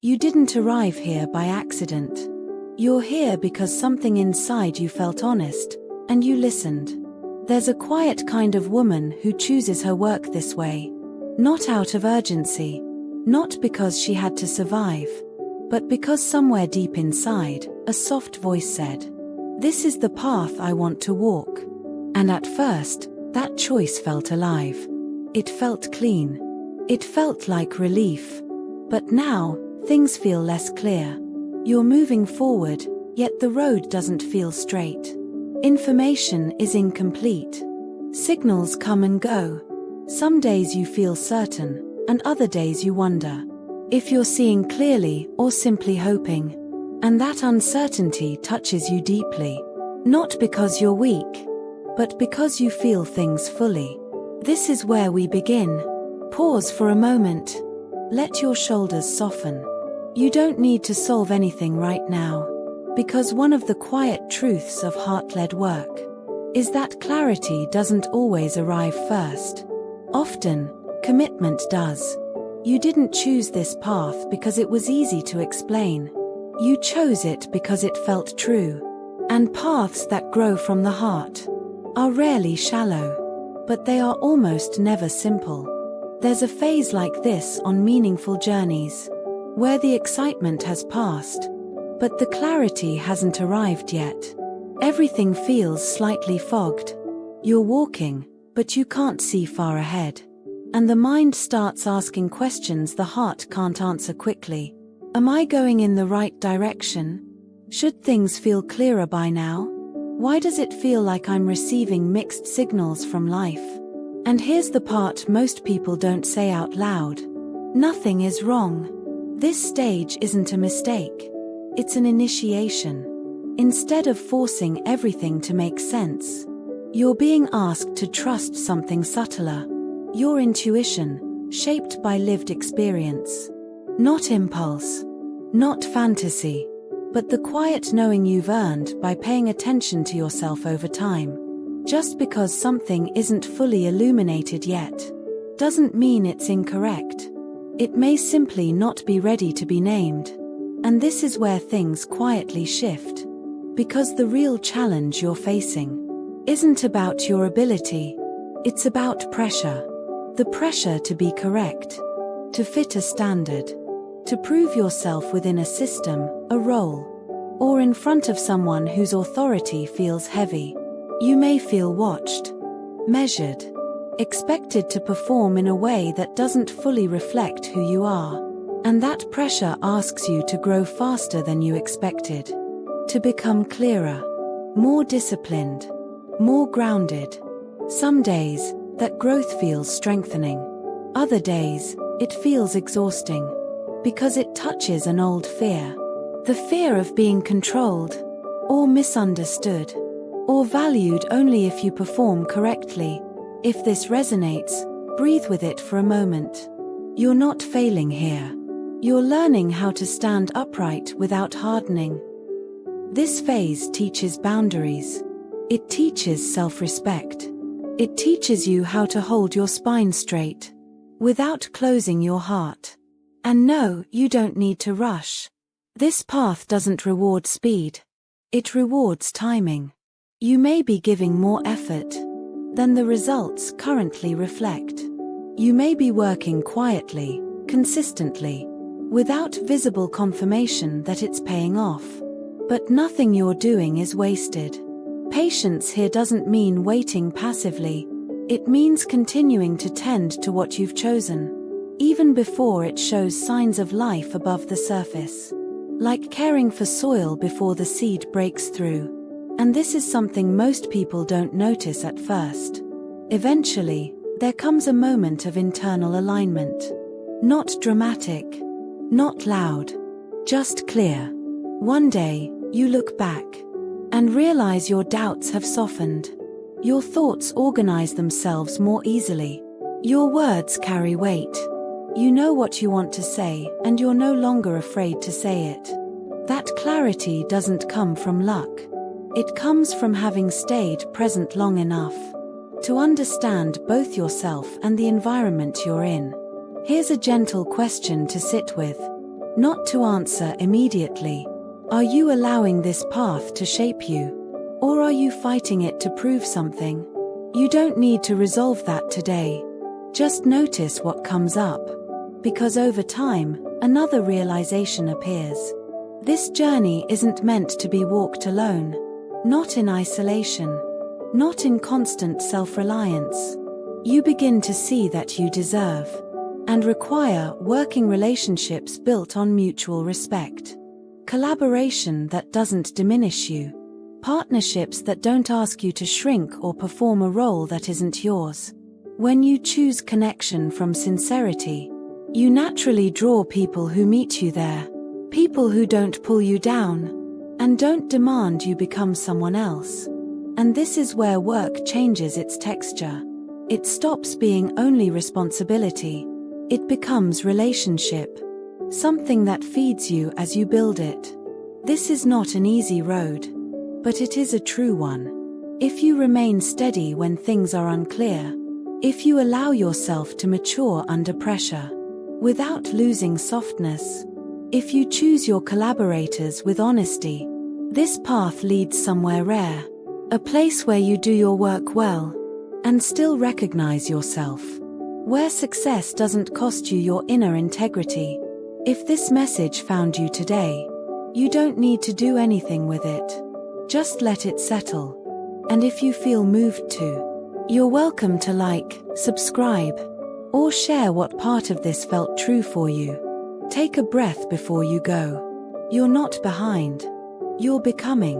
You didn't arrive here by accident. You're here because something inside you felt honest, and you listened. There's a quiet kind of woman who chooses her work this way. Not out of urgency. Not because she had to survive. But because somewhere deep inside, a soft voice said, "This is the path I want to walk." And at first, that choice felt alive. It felt clean. It felt like relief. But now, things feel less clear. You're moving forward, yet the road doesn't feel straight. Information is incomplete. Signals come and go. Some days you feel certain, and other days you wonder if you're seeing clearly or simply hoping. And that uncertainty touches you deeply. Not because you're weak, but because you feel things fully. This is where we begin. Pause for a moment. Let your shoulders soften. You don't need to solve anything right now. Because one of the quiet truths of heart-led work is that clarity doesn't always arrive first. Often, commitment does. You didn't choose this path because it was easy to explain. You chose it because it felt true. And paths that grow from the heart are rarely shallow, but they are almost never simple. There's a phase like this on meaningful journeys, where the excitement has passed, but the clarity hasn't arrived yet. Everything feels slightly fogged. You're walking, but you can't see far ahead. And the mind starts asking questions the heart can't answer quickly. Am I going in the right direction? Should things feel clearer by now? Why does it feel like I'm receiving mixed signals from life? And here's the part most people don't say out loud. Nothing is wrong. This stage isn't a mistake. It's an initiation. Instead of forcing everything to make sense, you're being asked to trust something subtler. Your intuition, shaped by lived experience. Not impulse. Not fantasy. But the quiet knowing you've earned by paying attention to yourself over time. Just because something isn't fully illuminated yet, doesn't mean it's incorrect. It may simply not be ready to be named. And this is where things quietly shift. Because the real challenge you're facing isn't about your ability. It's about pressure. The pressure to be correct. To fit a standard. To prove yourself within a system, a role. Or in front of someone whose authority feels heavy. You may feel watched. Measured. Expected to perform in a way that doesn't fully reflect who you are. And that pressure asks you to grow faster than you expected. To become clearer. More disciplined. More grounded. Some days, that growth feels strengthening. Other days, it feels exhausting. Because it touches an old fear. The fear of being controlled. Or misunderstood. Or valued only if you perform correctly. If this resonates, breathe with it for a moment. You're not failing here. You're learning how to stand upright without hardening. This phase teaches boundaries. It teaches self-respect. It teaches you how to hold your spine straight, without closing your heart. And no, you don't need to rush. This path doesn't reward speed. It rewards timing. You may be giving more effort than the results currently reflect. You may be working quietly, consistently, without visible confirmation that it's paying off. But nothing you're doing is wasted. Patience here doesn't mean waiting passively. It means continuing to tend to what you've chosen, even before it shows signs of life above the surface. Like caring for soil before the seed breaks through. And this is something most people don't notice at first. Eventually, there comes a moment of internal alignment. Not dramatic. Not loud. Just clear. One day, you look back and realize your doubts have softened. Your thoughts organize themselves more easily. Your words carry weight. You know what you want to say, and you're no longer afraid to say it. That clarity doesn't come from luck. It comes from having stayed present long enough to understand both yourself and the environment you're in. Here's a gentle question to sit with. not to answer immediately. Are you allowing this path to shape you? Or are you fighting it to prove something? You don't need to resolve that today. Just notice what comes up. Because over time, another realization appears. This journey isn't meant to be walked alone. Not in isolation. Not in constant self-reliance. You begin to see that you deserve and require working relationships built on mutual respect. Collaboration that doesn't diminish you. Partnerships that don't ask you to shrink or perform a role that isn't yours. When you choose connection from sincerity, you naturally draw people who meet you there. People who don't pull you down and don't demand you become someone else. And this is where work changes its texture. It stops being only responsibility. It becomes relationship. Something that feeds you as you build it. This is not an easy road, but it is a true one. If you remain steady when things are unclear, if you allow yourself to mature under pressure, without losing softness, if you choose your collaborators with honesty, this path leads somewhere rare. A place where you do your work well, and still recognize yourself. Where success doesn't cost you your inner integrity. If this message found you today, you don't need to do anything with it. Just let it settle. And if you feel moved to, you're welcome to like, subscribe, or share what part of this felt true for you. Take a breath before you go. You're not behind. You're becoming.